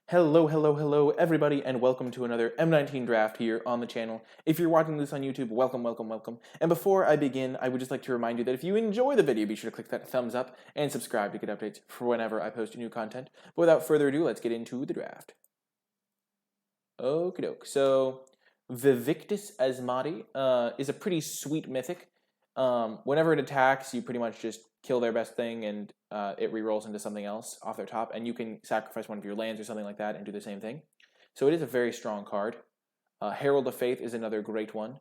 Hello, everybody, and welcome to another M19 draft here on the channel. If you're watching this on YouTube, welcome. And before I begin, I would just like to remind you that if you enjoy the video, be sure to click that thumbs up and subscribe to get updates for whenever I post new content. But without further ado, let's get into the draft. Okie doke. So, Vaevictus Asmadi is a pretty sweet mythic. Whenever it attacks, you pretty much just kill their best thing and it rerolls into something else off their top, and you can sacrifice one of your lands or something like that and do the same thing. So it is a very strong card. Herald of Faith is another great one.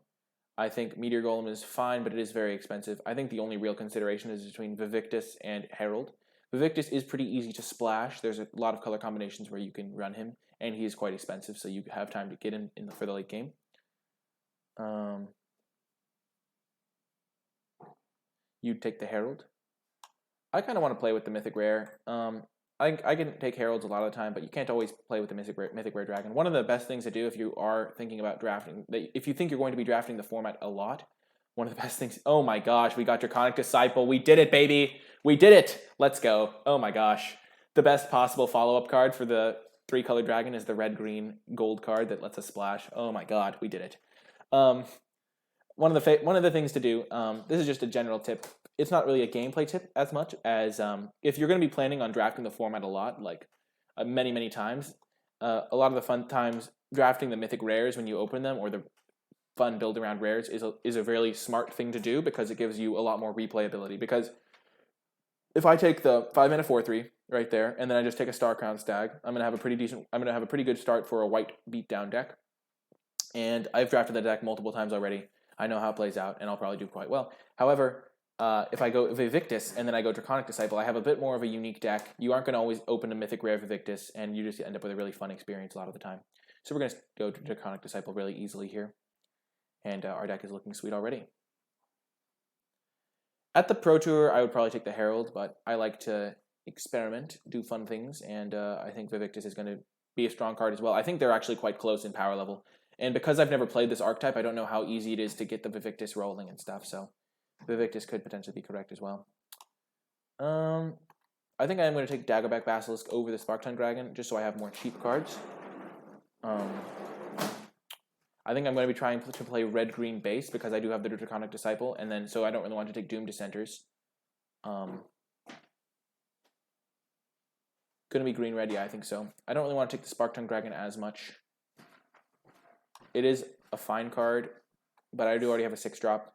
I think Meteor Golem is fine, but it is very expensive. I think the only real consideration is between Vaevictus and Herald. Vaevictus is pretty easy to splash. There's a lot of color combinations where you can run him, and he is quite expensive, so you have time to get him for the late game. You'd take the Herald. I kind of want to play with the Mythic Rare. I can take Heralds a lot of the time, but you can't always play with the Mythic Rare Dragon. One of the best things to do if you are thinking about drafting, if you think you're going to be drafting the format a lot, one of the best things, oh my gosh, we got Draconic Disciple. We did it, baby. We did it. Let's go. Oh my gosh. The best possible follow-up card for the 3-color dragon is the red-green gold card that lets us splash. Oh my god, we did it. One of the things to do, this is just a general tip. It's not really a gameplay tip as much as if you're going to be planning on drafting the format a lot, like many times, a lot of the fun times drafting the mythic rares when you open them, or the fun build around rares is a really smart thing to do, because it gives you a lot more replayability. Because if I take the 5-mana 4/3 right there, and then I just take a Star Crown Stag, I'm gonna have a pretty good start for a white beatdown deck. And I've drafted the deck multiple times already. I know how it plays out, and I'll probably do quite well. However, if I go Vaevictus and then I go Draconic Disciple, I have a bit more of a unique deck. You aren't going to always open a Mythic Rare Vaevictus, and you just end up with a really fun experience a lot of the time. So we're going to go to Draconic Disciple really easily here. And our deck is looking sweet already. At the Pro Tour, I would probably take the Herald, but I like to experiment, do fun things, and I think Vaevictus is going to be a strong card as well. I think they're actually quite close in power level. And because I've never played this archetype, I don't know how easy it is to get the Vaevictus rolling and stuff, so Vaevictus could potentially be correct as well. I think I'm going to take Daggerback Basilisk over the Sparktongue Dragon, just so I have more cheap cards. I think I'm going to be trying to play red-green base, because I do have the Draconic Disciple, and then so I don't really want to take Doom Dissenters. Going to be green-red, yeah, I think so. I don't really want to take the Sparktongue Dragon as much. It is a fine card, but I do already have a 6-drop.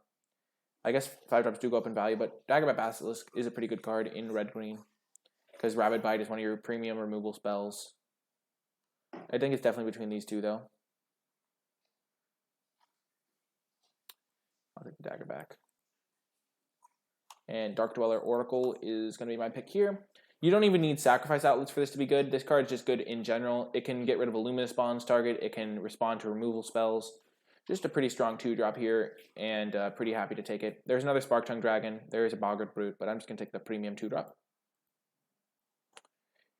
I guess 5-drops do go up in value, but Daggerback Basilisk is a pretty good card in red-green, because Rabid Bite is one of your premium removal spells. I think it's definitely between these two, though. I'll take the Daggerback. And Dark Dweller Oracle is going to be my pick here. You don't even need sacrifice outlets for this to be good. This card is just good in general. It can get rid of a Luminous Bonds target. It can respond to removal spells. Just a pretty strong 2-drop here, and pretty happy to take it. There's another Sparktongue Dragon. There is a Boggart Brute, but I'm just going to take the premium 2-drop.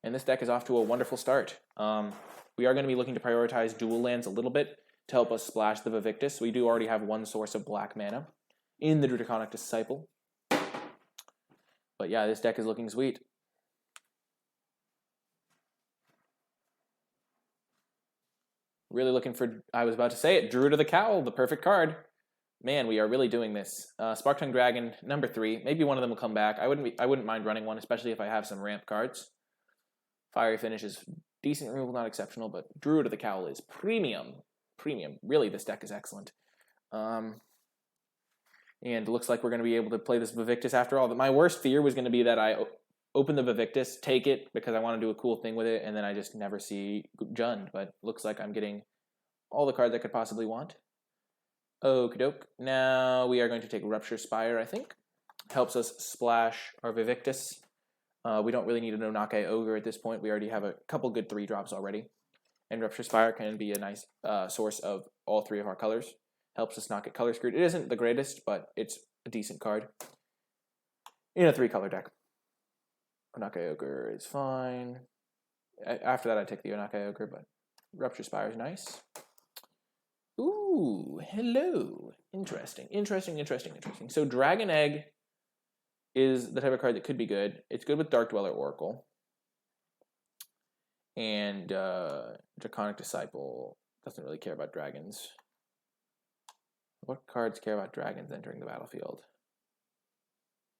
And this deck is off to a wonderful start. We are going to be looking to prioritize dual lands a little bit to help us splash the Vaevictus. We do already have one source of black mana in the Draconic Disciple. But yeah, this deck is looking sweet. Really looking for, I was about to say it, Druid of the Cowl, the perfect card. Man, we are really doing this. Sparktongue Dragon, number 3. Maybe one of them will come back. I wouldn't mind running one, especially if I have some ramp cards. Fiery Finish is decent removal, not exceptional, but Druid of the Cowl is premium. Premium. Really, this deck is excellent. And it looks like we're going to be able to play this Vaevictus after all. But my worst fear was going to be that I open the Vaevictus, take it because I want to do a cool thing with it, and then I just never see Jund. But looks like I'm getting all the cards I could possibly want. Okie doke. Now we are going to take Rupture Spire, I think. Helps us splash our Vaevictus. We don't really need an Onake Ogre at this point. We already have a couple good 3-drops already. And Rupture Spire can be a nice source of all 3 of our colors. Helps us not get color screwed. It isn't the greatest, but it's a decent card in a 3-color deck. Onake Ogre is fine. After that, I take the Onake Ogre, but Rupture Spire is nice. Ooh, hello. Interesting. So Dragon Egg is the type of card that could be good. It's good with Dark Dweller Oracle. And Draconic Disciple doesn't really care about dragons. What cards care about dragons entering the battlefield?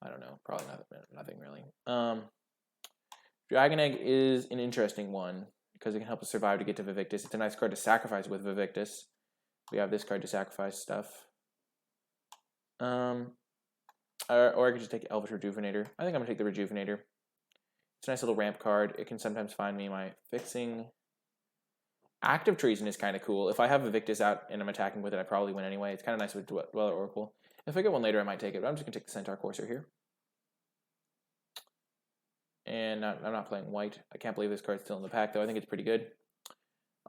I don't know. Probably nothing really. Dragon Egg is an interesting one because it can help us survive to get to Vaevictus. It's a nice card to sacrifice with Vaevictus. We have this card to sacrifice stuff. Or I could just take Elvish Rejuvenator. I think I'm going to take the Rejuvenator. It's a nice little ramp card. It can sometimes find me my fixing. Active Treason is kind of cool. If I have Vaevictus out and I'm attacking with it, I probably win anyway. It's kind of nice with Dweller Oracle. If I get one later, I might take it, but I'm just going to take the Centaur Courser here. And I'm not playing white. I can't believe this card's still in the pack, though. I think it's pretty good.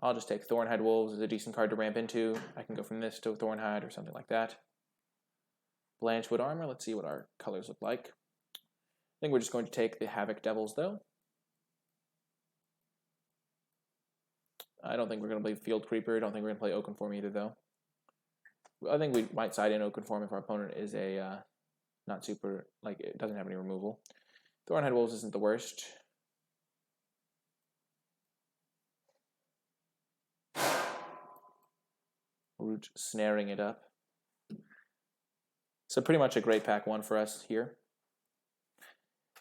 I'll just take Thornhide Wolves as a decent card to ramp into. I can go from this to Thornhide or something like that. Blanchwood Armor. Let's see what our colors look like. I think we're just going to take the Havoc Devils, though. I don't think we're going to play Field Creeper. I don't think we're going to play Oakenform either, though. I think we might side in Oakenform if our opponent is a not super, like, it doesn't have any removal. Thornhide Wolves isn't the worst. Root snaring it up. So pretty much a great pack one for us here.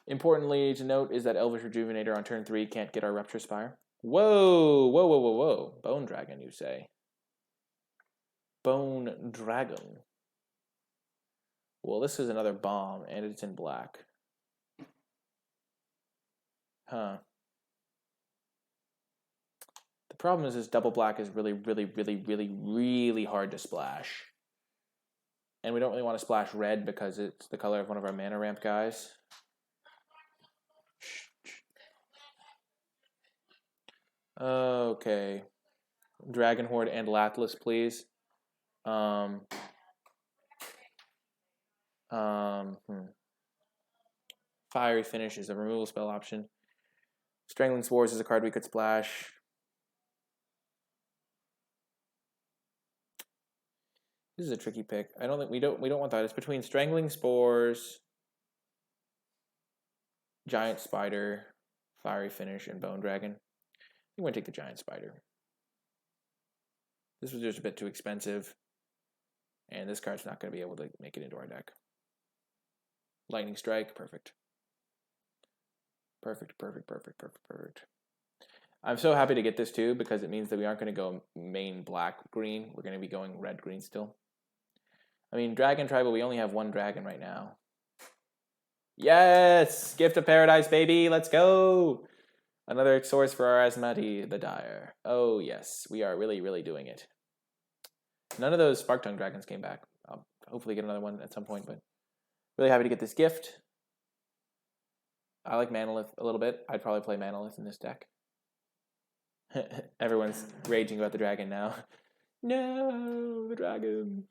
Importantly to note is that Elvish Rejuvenator on turn 3 can't get our Rupture Spire. Whoa, whoa, whoa, whoa, whoa. Bone Dragon, you say? Bone Dragon. Well, this is another bomb, and it's in black. Huh. The problem is this double black is really, really, really, really, really hard to splash. And we don't really want to splash red because it's the color of one of our mana ramp guys. Okay. Dragon Horde and Lathlis, please. Fiery Finish is a removal spell option. Strangling Spores is a card we could splash. This is a tricky pick. I don't think we don't want that. It's between Strangling Spores, Giant Spider, Fiery Finish, and Bone Dragon. I think we're gonna take the Giant Spider. This was just a bit too expensive, and this card's not gonna be able to make it into our deck. Lightning Strike, perfect. Perfect, perfect, perfect, perfect, perfect. I'm so happy to get this too because it means that we aren't going to go main black-green. We're going to be going red-green still. I mean, Dragon Tribal, we only have one dragon right now. Yes! Gift of Paradise, baby! Let's go! Another source for our Asmadi, the Dire. Oh, yes. We are really, really doing it. None of those Spark Tongue Dragons came back. I'll hopefully get another one at some point, but really happy to get this gift. I like Manalith a little bit. I'd probably play Manalith in this deck. Everyone's raging about the dragon now. No, the dragon.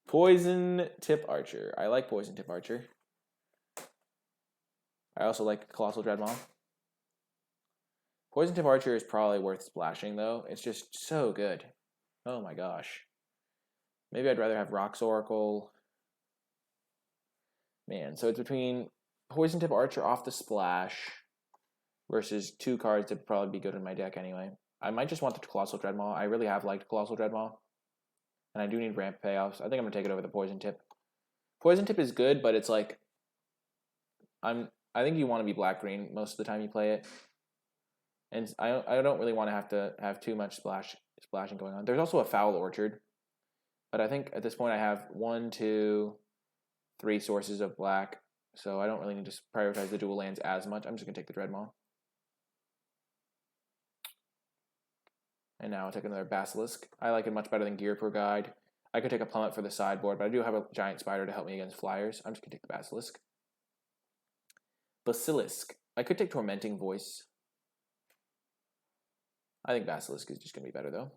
Poison Tip Archer. I like Poison Tip Archer. I also like Colossal Dreadmaw. Poison Tip Archer is probably worth splashing, though. It's just so good. Oh my gosh. Maybe I'd rather have Rock's Oracle. Man, so it's between Poison Tip Archer off the splash versus two cards that would probably be good in my deck anyway. I might just want the Colossal Dreadmaw. I really have liked Colossal Dreadmaw. And I do need ramp payoffs. I think I'm going to take it over the Poison Tip. Poison Tip is good, but it's like... I think you want to be black-green most of the time you play it. And I don't really want to have too much splashing going on. There's also a Foul Orchard. But I think at this point I have 1, 2, 3 sources of black. So I don't really need to prioritize the dual lands as much. I'm just going to take the Dreadmaw. And now I'll take another Basilisk. I like it much better than Gear Per Guide. I could take a Plummet for the sideboard, but I do have a Giant Spider to help me against flyers. I'm just going to take the Basilisk. Basilisk. I could take Tormenting Voice. I think Basilisk is just going to be better, though.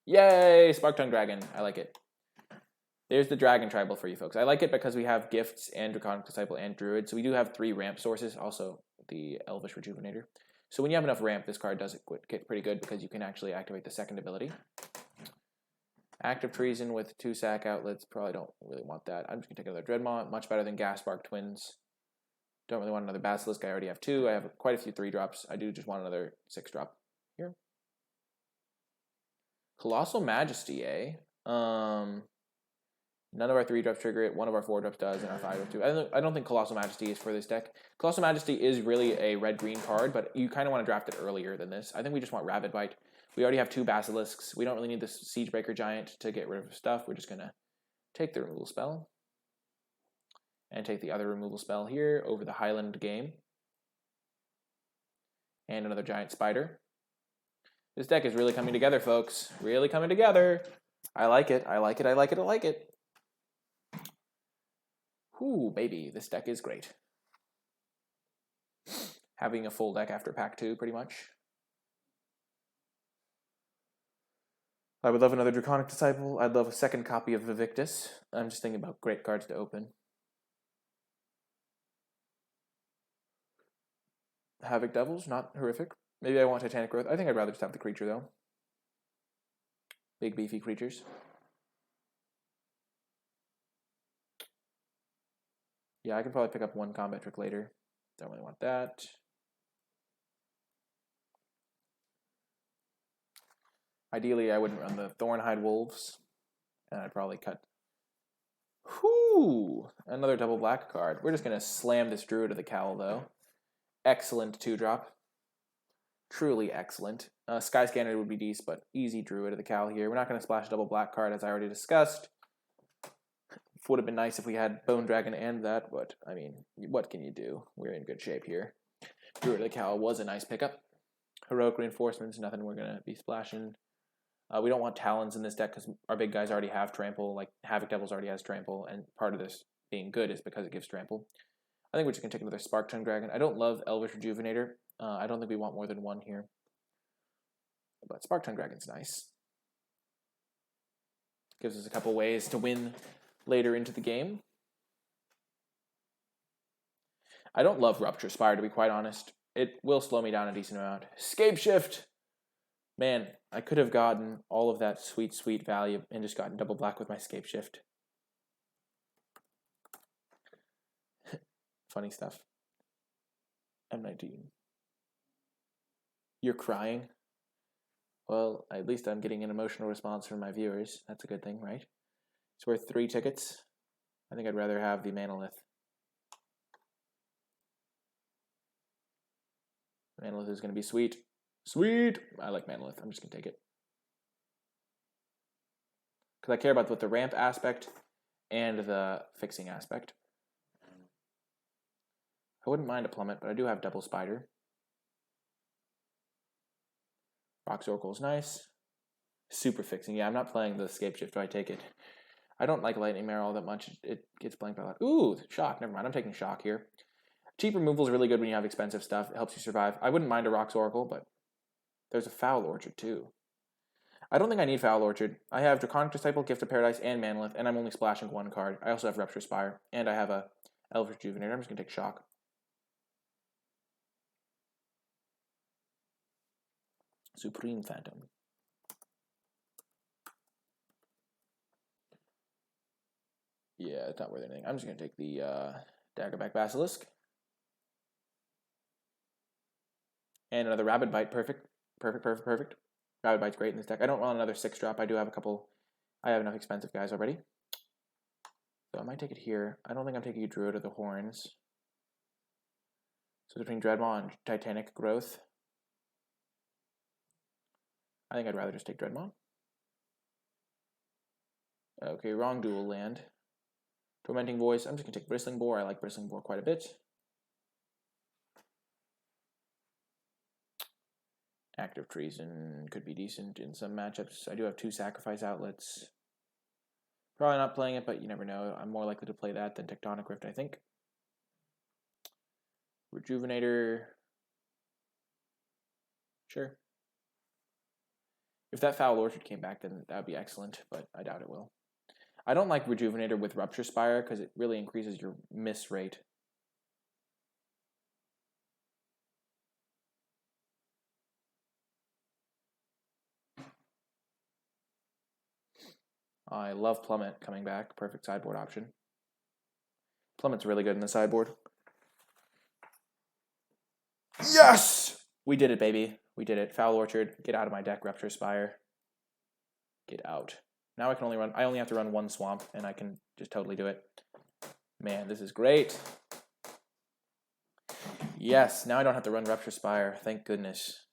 Yay! Spark Tongue Dragon. I like it. There's the Dragon Tribal for you folks. I like it because we have Gifts and Draconic Disciple and Druid. So we do have 3 ramp sources. Also, the Elvish Rejuvenator. So when you have enough ramp, this card does get pretty good because you can actually activate the second ability. Active Treason with 2 sack outlets. Probably don't really want that. I'm just going to take another Dreadmaw. Much better than Gas Spark Twins. Don't really want another Basilisk. I already have 2. I have quite a few 3-drops. I do just want another 6-drop here. Colossal Majesty, eh? None of our 3-drops trigger it. One of our 4-drops does, and our 5-drops do. I don't think Colossal Majesty is for this deck. Colossal Majesty is really a red-green card, but you kind of want to draft it earlier than this. I think we just want Rabid Bite. We already have 2 Basilisks. We don't really need this Siegebreaker Giant to get rid of stuff. We're just going to take the removal spell. And take the other removal spell here over the Highland Game. And another Giant Spider. This deck is really coming together, folks. Really coming together. I like it. I like it. I like it. I like it. Ooh, baby. This deck is great. Having a full deck after Pack 2, pretty much. I would love another Draconic Disciple. I'd love a second copy of Vaevictus. I'm just thinking about great cards to open. Havoc Devils, not horrific. Maybe I want Titanic Growth. I think I'd rather just have the creature, though. Big, beefy creatures. Yeah, I can probably pick up 1 combat trick later. Don't really want that. Ideally, I wouldn't run the Thornhide Wolves. And I'd probably cut... Whoo! Another double black card. We're just going to slam this Druid of the Cowl, though. Excellent 2-drop. Truly excellent. Sky Scanner would be decent, but easy Druid of the Cowl here. We're not going to splash a double black card, as I already discussed. Would have been nice if we had Bone Dragon and that, but, I mean, what can you do? We're in good shape here. Druid of the Cowl was a nice pickup. Heroic Reinforcements, nothing we're going to be splashing. We don't want Talons in this deck because our big guys already have Trample. Like, Havoc Devils already has Trample, and part of this being good is because it gives Trample. I think we're just going to take another Spark Tongue Dragon. I don't love Elvish Rejuvenator. I don't think we want more than 1 here. But Spark Tongue Dragon's nice. Gives us a couple ways to win later into the game. I don't love Rupture Spire, to be quite honest. It will slow me down a decent amount. Scape Shift! Man, I could have gotten all of that sweet, sweet value and just gotten double black with my Scape Shift. Funny stuff. M19. You're crying? Well, at least I'm getting an emotional response from my viewers. That's a good thing, right? It's worth 3 tickets. I think I'd rather have the Manolith. Manolith is going to be sweet. Sweet! I like Manolith. I'm just going to take it. Because I care about both the ramp aspect and the fixing aspect. I wouldn't mind a Plummet, but I do have double Spider. Rock's Oracle is nice. Super fixing. Yeah, I'm not playing the Scape Shift, do I take it? I don't like Lightning Mare all that much. It gets blanked by a lot. Ooh, Shock. Never mind. I'm taking Shock here. Cheap removal is really good when you have expensive stuff. It helps you survive. I wouldn't mind a Rock's Oracle, but there's a Foul Orchard too. I don't think I need Foul Orchard. I have Draconic Disciple, Gift of Paradise, and Manolith, and I'm only splashing 1 card. I also have Rupture Spire, and I have a Elvish Rejuvenator. I'm just going to take Shock. Supreme Phantom. Yeah, it's not worth anything. I'm just going to take the Daggerback Basilisk. And another Rabid Bite. Perfect. Perfect, perfect, perfect. Rabid Bite's great in this deck. I don't want another 6-drop. I do have a couple. I have enough expensive guys already. So I might take it here. I don't think I'm taking a Druid of the Horns. So between Dreadmaw and Titanic Growth, I think I'd rather just take Dreadmaw. Okay, wrong dual land. Tormenting Voice. I'm just going to take Bristling Boar. I like Bristling Boar quite a bit. Active Treason could be decent in some matchups. I do have 2 Sacrifice Outlets. Probably not playing it, but you never know. I'm more likely to play that than Tectonic Rift, I think. Rejuvenator. Sure. If that Foul Orchard came back, then that would be excellent, but I doubt it will. I don't like Rejuvenator with Rupture Spire because it really increases your miss rate. I love Plummet coming back. Perfect sideboard option. Plummet's really good in the sideboard. Yes! We did it, baby. We did it. Foul Orchard. Get out of my deck, Rupture Spire. Get out. Now I only have to run one swamp, and I can just totally do it. Man, this is great. Yes, now I don't have to run Rupture Spire. Thank goodness.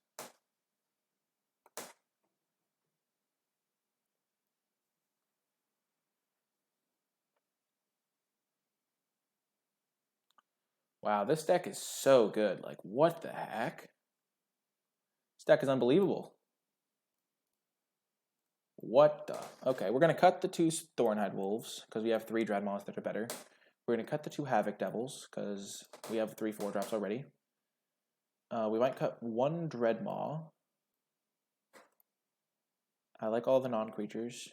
Wow, this deck is so good. Like, what the heck? This deck is unbelievable. What the? Okay, we're going to cut the 2 Thornhide Wolves, because we have 3 Dreadmaws that are better. We're going to cut the 2 Havoc Devils, because we have 3 4-drops already. We might cut 1 Dreadmaw. I like all the non-creatures.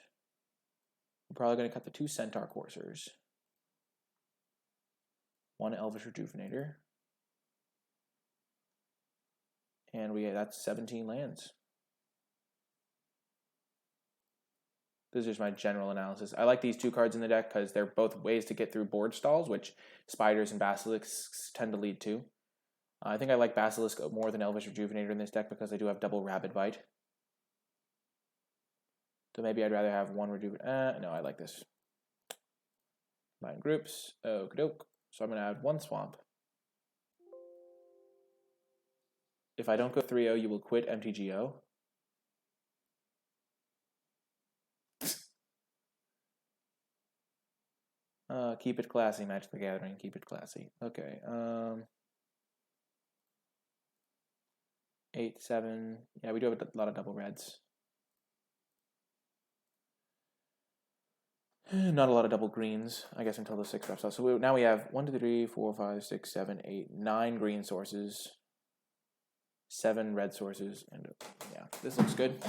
We're probably going to cut the 2 Centaur Coursers. 1 Elvish Rejuvenator. And that's 17 lands. This is my general analysis. I like these 2 cards in the deck because they're both ways to get through board stalls, which spiders and basilisks tend to lead to. I think I like Basilisk more than Elvish Rejuvenator in this deck because I do have double Rabid Bite. So maybe I'd rather have 1 Rejuvenator. No, I like this. Combine groups. Okie doke. So I'm going to add 1 swamp. If I don't go 3-0, you will quit MTGO. Keep it classy, Magic the Gathering. Keep it classy. Okay. 8, 7. Yeah, we do have a lot of double reds. Not a lot of double greens, I guess, until the 6 drops out. So now we have 1, 2, 3, 4, 5, 6, 7, 8, 9 green sources, 7 red sources, and yeah, this looks good.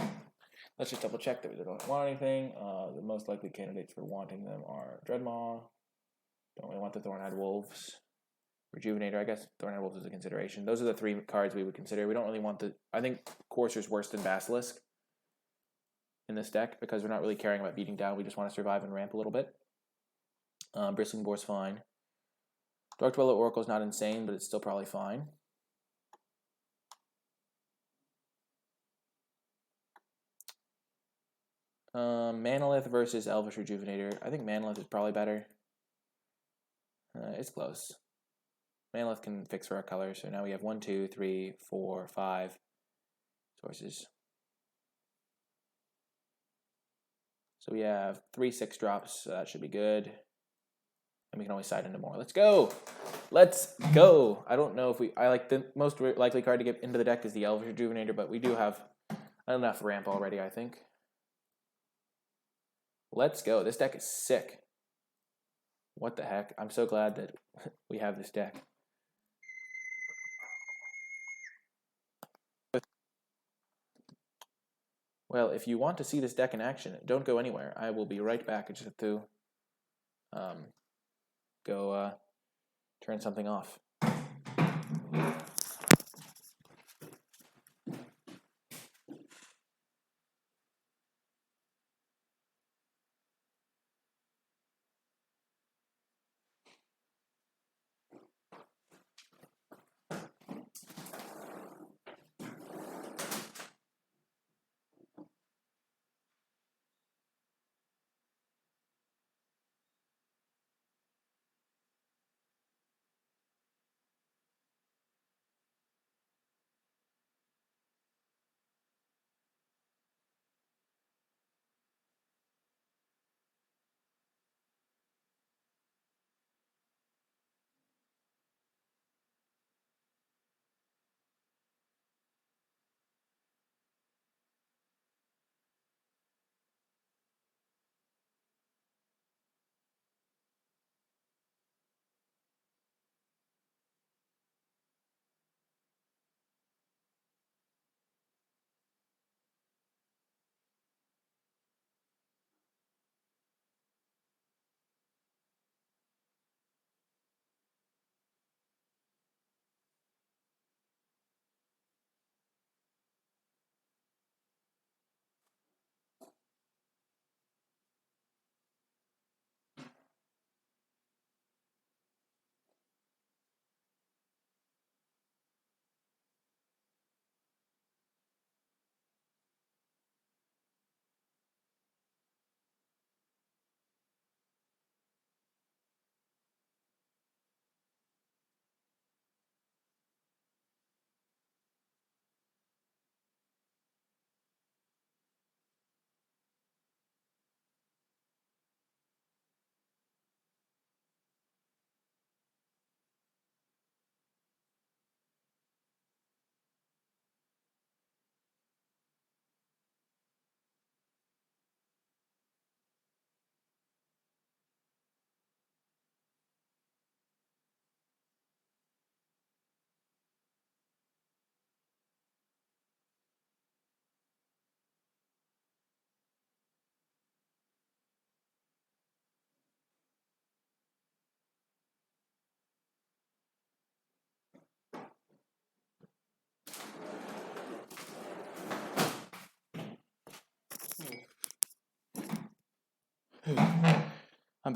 Let's just double check that we don't want anything. The most likely candidates for wanting them are Dreadmaw. Don't really want the Thornhide Wolves. Rejuvenator, I guess Thornhide Wolves is a consideration. Those are the 3 cards we would consider. We don't really want I think Courser's worse than Basilisk in this deck because we're not really caring about beating down. We just want to survive and ramp a little bit. Bristling Boar's fine. Dark Dweller Oracle's not insane, but it's still probably fine. Manalith versus Elvish Rejuvenator. I think Manalith is probably better. It's close. Manalith can fix for our color, so now we have 1, 2, 3, 4, 5 sources. So we have 3 6-drops, so that should be good. And we can always side into more. Let's go! Let's go! I don't know if I like the most likely card to get into the deck is the Elvish Rejuvenator, but we do have enough ramp already, I think. Let's go. This deck is sick. What the heck? I'm so glad that we have this deck. Well, if you want to see this deck in action, don't go anywhere. I will be right back. I just have to go turn something off.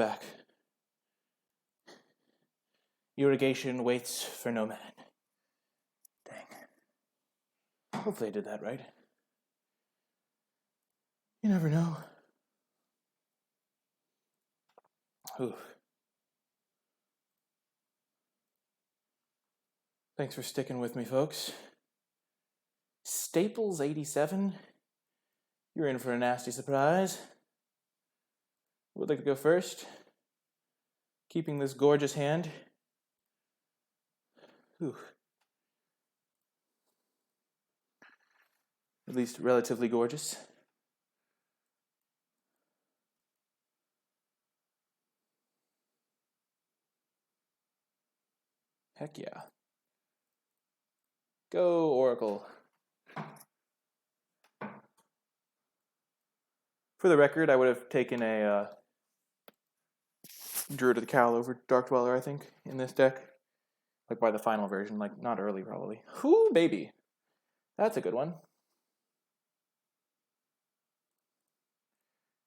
back. Irrigation waits for no man. Dang. Hopefully I did that right. You never know. Ooh. Thanks for sticking with me, folks. Staples 87. You're in for a nasty surprise. Would like to go first. Keeping this gorgeous hand. Ooh. At least relatively gorgeous. Heck yeah. Go, Oracle. For the record, I would have taken a Druid of the Cowl over Dark Dweller, I think, in this deck. Like by the final version, like not early probably. Whoo, baby. That's a good one.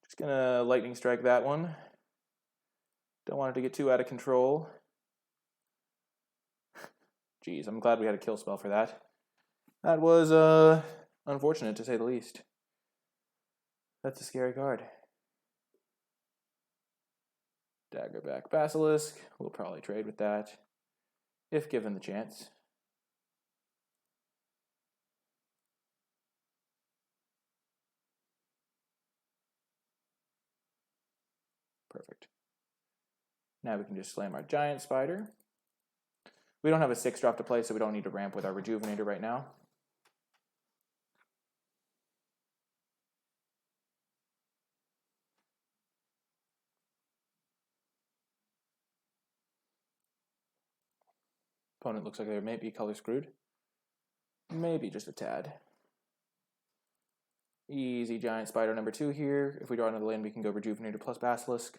Just gonna lightning strike that one. Don't want it to get too out of control. Jeez, I'm glad we had a kill spell for that. That was unfortunate to say the least. That's a scary card. Daggerback Basilisk. We'll probably trade with that, if given the chance. Perfect. Now we can just slam our Giant Spider. We don't have a 6-drop to play, so we don't need to ramp with our Rejuvenator right now. Opponent looks like they may be color screwed. Maybe just a tad. Easy Giant Spider number 2 here. If we draw another land, we can go Rejuvenator plus Basilisk.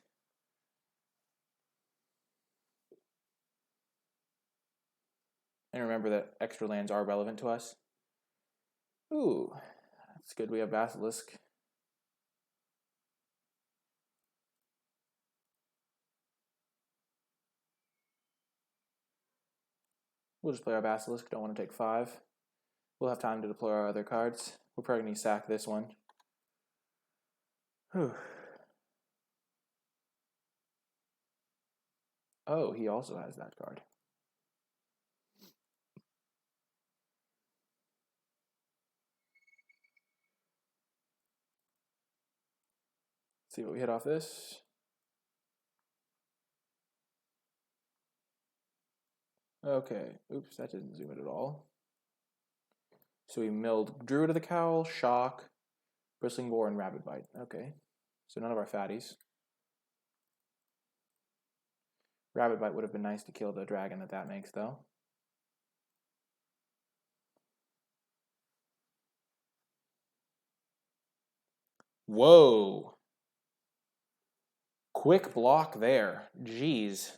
And remember that extra lands are relevant to us. Ooh, that's good. We have Basilisk. We'll just play our Basilisk. Don't want to take 5. We'll have time to deploy our other cards. We're probably going to sack this one. Whew. Oh, he also has that card. Let's see what we hit off this. Okay. Oops, that didn't zoom it at all. So we milled Druid of the Cowl, Shock, Bristling Boar, and Rabid Bite. Okay. So none of our fatties. Rabid Bite would have been nice to kill the dragon that makes, though. Whoa. Quick block there. Jeez.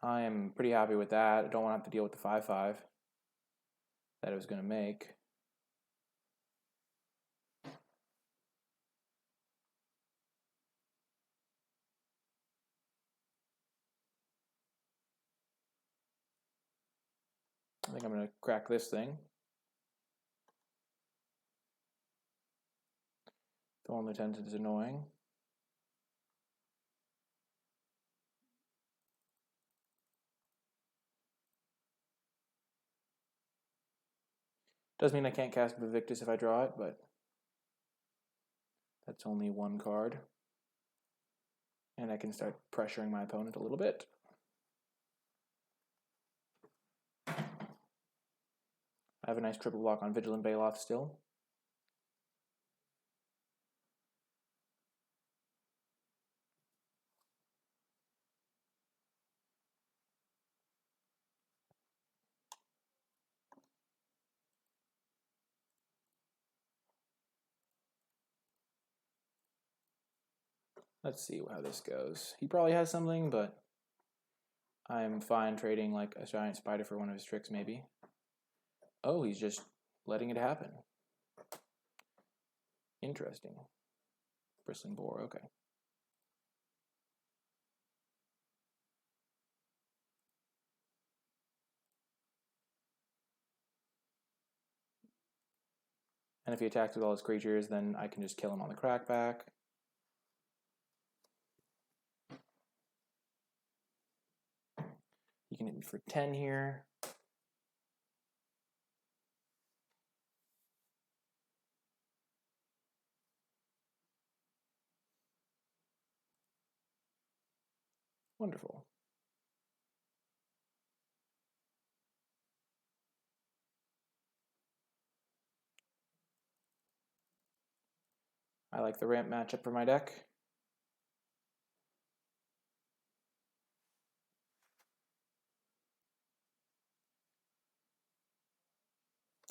I am pretty happy with that. I don't want to have to deal with the 5/5 that it was going to make. I think I'm going to crack this thing. Thorn Lieutenant is annoying. Does mean I can't cast Vaevictus if I draw it, but that's only 1 card. And I can start pressuring my opponent a little bit. I have a nice triple block on Vigilant Baloth still. Let's see how this goes. He probably has something, but I'm fine trading like a Giant Spider for one of his tricks, maybe. Oh, he's just letting it happen. Interesting. Bristling boar, okay. And if he attacks with all his creatures, then I can just kill him on the crackback. He can hit me for 10 here. Wonderful. I like the ramp matchup for my deck.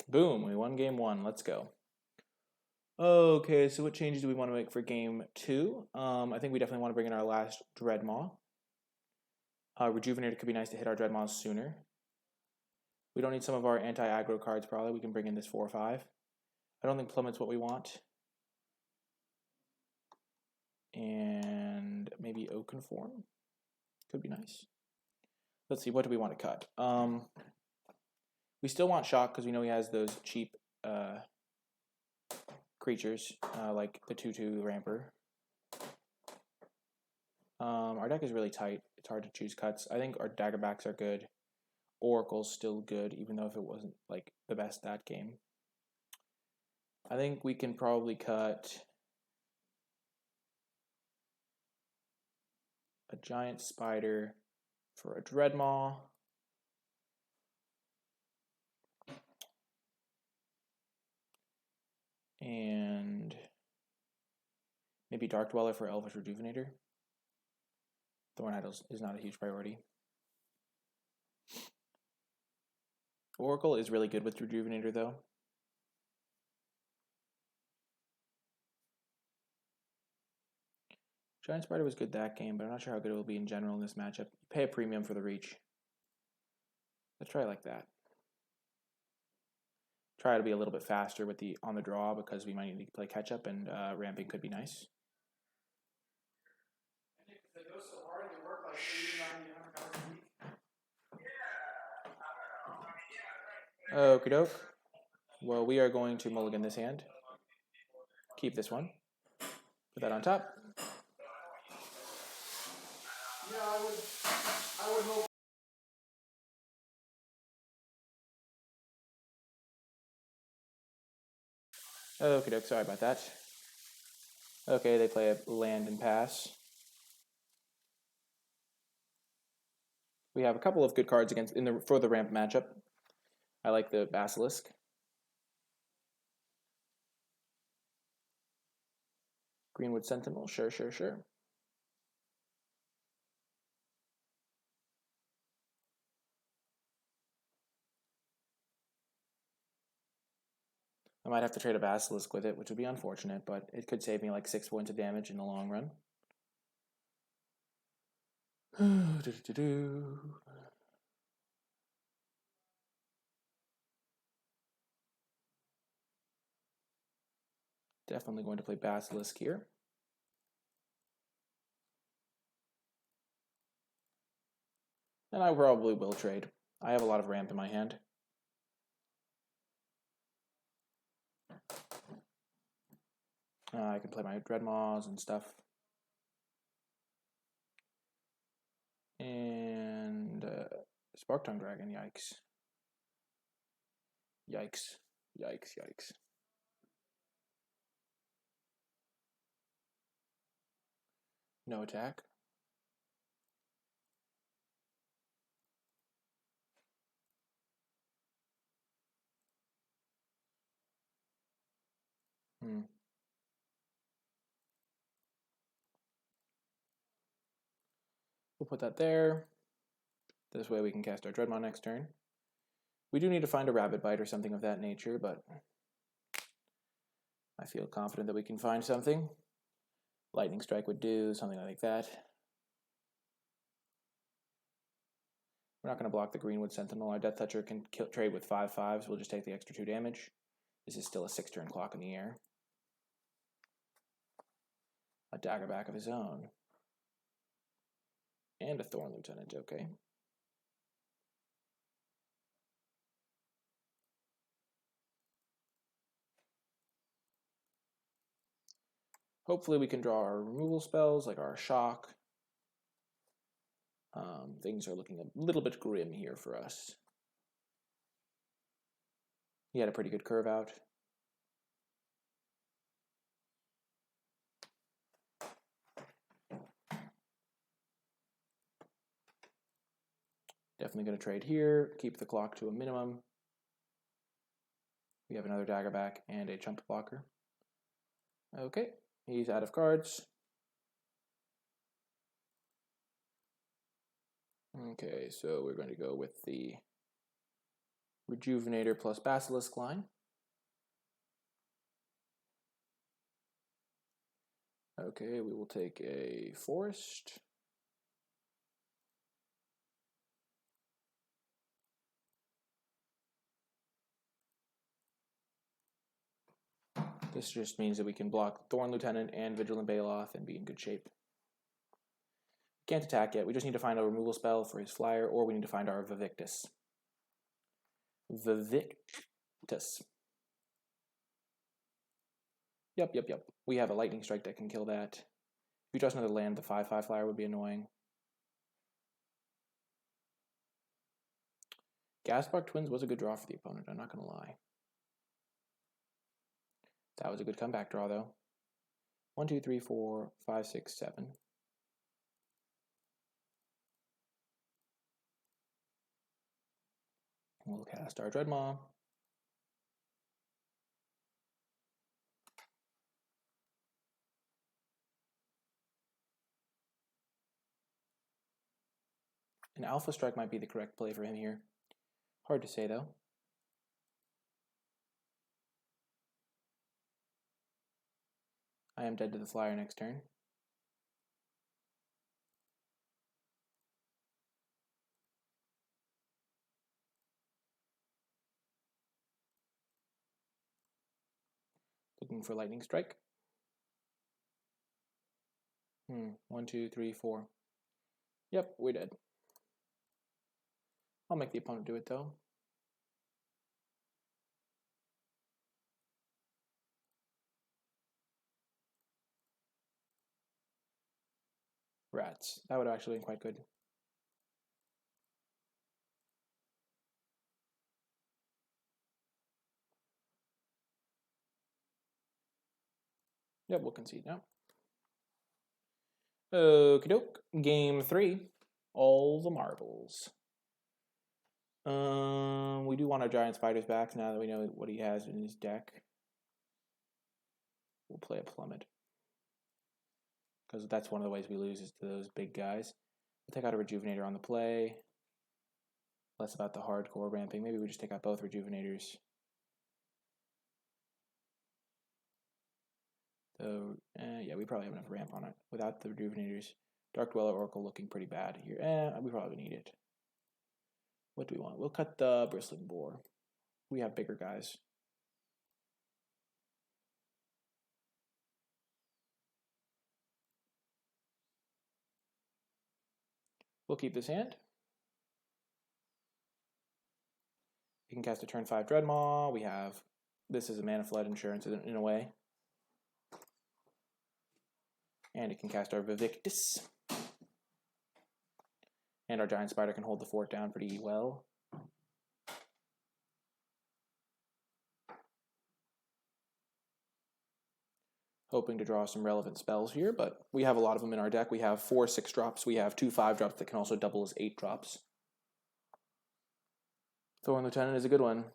Boom, we won game 1. Let's go. Okay, so what changes do we want to make for game 2? I think we definitely want to bring in our last Dreadmaw. Rejuvenator could be nice to hit our Dreadmaws sooner. We don't need some of our anti-aggro cards probably. We can bring in this 4-5. I don't think Plummet's what we want. And maybe Oakenform could be nice. Let's see, what do we want to cut? We still want Shock because we know he has those cheap creatures like the 2/2 Ramper. Our deck is really tight. It's hard to choose cuts. I think our Daggerbacks are good. Oracle's still good, even though if it wasn't like the best that game. I think we can probably cut a Giant Spider for a Dreadmaw. And maybe Dark Dweller for Elvish Rejuvenator. Thorn Idol is not a huge priority. Oracle is really good with Rejuvenator though. Giant Spider was good that game, but I'm not sure how good it will be in general in this matchup. You pay a premium for the reach. Let's try it like that. Try to be a little bit faster with the on the draw because we might need to play catch up, and ramping could be nice. Okie doke. Well, we are going to mulligan this hand. Keep this one. Put that on top. Yeah, I would hope. Okie doke, sorry about that. Okay, they play a land and pass. We have a couple of good cards against for the ramp matchup. I like the Basilisk. Greenwood Sentinel, sure. I might have to trade a Basilisk with it, which would be unfortunate, but it could save me like 6 points of damage in the long run. Definitely going to play Basilisk here. And I probably will trade. I have a lot of ramp in my hand. I can play my Dreadmaws and stuff. And Spark Tongue Dragon, yikes. Yikes. No attack. We'll put that there. This way we can cast our Dreadmaw next turn. We do need to find a Rabbit Bite or something of that nature, but I feel confident that we can find something. Lightning Strike would do, something like that. We're not going to block the Greenwood Sentinel. Our Death Toucher can trade with 5/5s. We'll just take the extra 2 damage. This is still a 6-turn clock in the air. A daggerback of his own. And a Thorn Lieutenant, okay. Hopefully we can draw our removal spells, like our shock. Things are looking a little bit grim here for us. He had a pretty good curve out. Definitely going to trade here, keep the clock to a minimum. We have another daggerback and a chump blocker. Okay, he's out of cards. Okay, so we're going to go with the Rejuvenator plus Basilisk line. Okay, we will take a Forest. This just means that we can block Thorn Lieutenant and Vigilant Baloth and be in good shape. Can't attack yet. We just need to find a removal spell for his flyer, or we need to find our Vaevictus. Vaevictus. Yep. We have a Lightning Strike that can kill that. If you trust another land, the 5/5 flyer would be annoying. Gaspark Twins was a good draw for the opponent, I'm not going to lie. That was a good comeback draw, though. 1, 2, 3, 4, 5, 6, 7. We'll cast our Dreadmaw. An Alpha Strike might be the correct play for him here. Hard to say, though. I am dead to the flyer next turn. Looking for Lightning Strike. 1, 2, 3, 4. Yep, we're dead. I'll make the opponent do it, though. Rats. That would have actually been quite good. Yep, we'll concede now. Okie doke. Game 3. All the marbles. We do want our Giant Spiders back now that we know what he has in his deck. We'll play a Plummet. Because that's one of the ways we lose is to those big guys. We'll take out a Rejuvenator on the play. Less about the hardcore ramping. Maybe we just take out both Rejuvenators. So, yeah, we probably have enough ramp on it without the Rejuvenators. Dark Dweller Oracle looking pretty bad here. We probably need it. What do we want? We'll cut the Bristling Boar. We have bigger guys. We'll keep this hand. We can cast a turn 5 Dreadmaw. We have, this is a mana flood insurance in a way. And it can cast our Vaevictus. And our Giant Spider can hold the fort down pretty well. Hoping to draw some relevant spells here, but we have a lot of them in our deck. We have 4 6-drops. We have 2 5-drops that can also double as 8-drops. Thorn Lieutenant is a good one.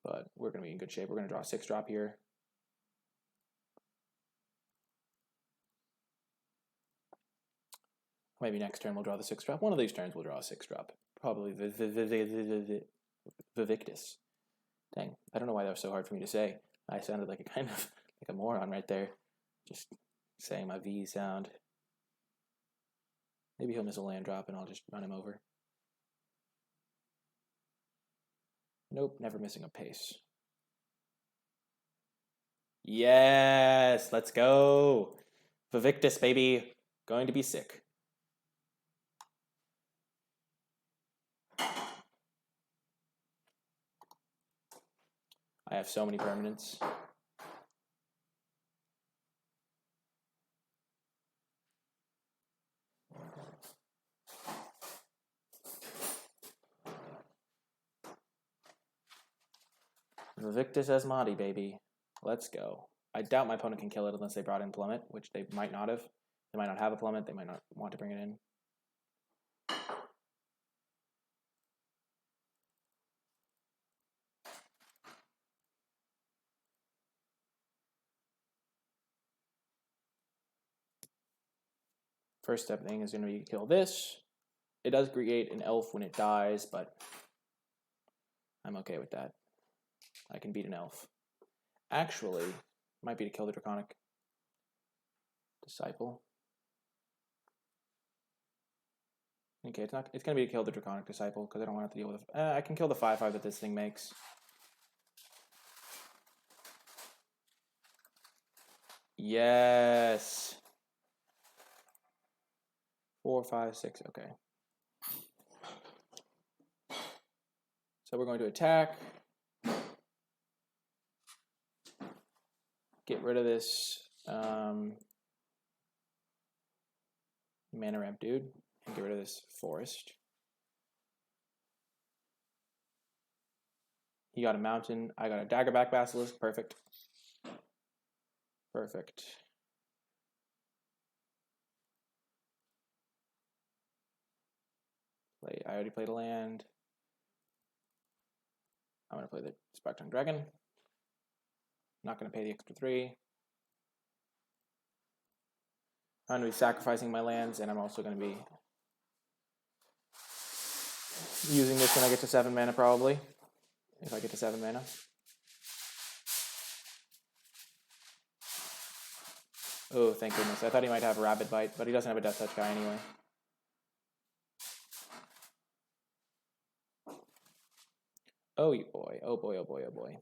But we're going to be in good shape. We're going to draw a 6-drop here. Maybe next turn we'll draw the 6-drop. One of these turns we'll draw a 6-drop. Probably Vaevictus. Dang, I don't know why that was so hard for me to say. I sounded like a kind of like a moron right there. Just saying my V sound. Maybe he'll miss a land drop and I'll just run him over. Nope, never missing a pace. Yes, let's go. Vaevictus, baby. Going to be sick. I have so many permanents. Vaevictus Asmadi, baby. Let's go. I doubt my opponent can kill it unless they brought in Plummet, which they might not have. They might not have a Plummet. They might not want to bring it in. First step thing is going to be kill this. It does create an elf when it dies, but I'm okay with that. I can beat an elf. Actually, might be to kill the Draconic Disciple. Okay, it's not. It's gonna be to kill the Draconic Disciple because I don't want to have to deal with. I can kill the 5/5 that this thing makes. Yes. 4, 5, 6. Okay. So we're going to attack. Get rid of this mana ramp dude. And get rid of this forest. He got a mountain. I got a Daggerback Basilisk. Perfect. Perfect. I already played a land. I'm going to play the Spark-Tongue Dragon. Not going to pay the extra 3. I'm going to be sacrificing my lands, and I'm also going to be using this when I get to 7 mana, probably. If I get to 7 mana. Oh, thank goodness. I thought he might have a Rabid Bite, but he doesn't have a Death Touch guy anyway. Oh boy, oh boy, oh boy, oh boy.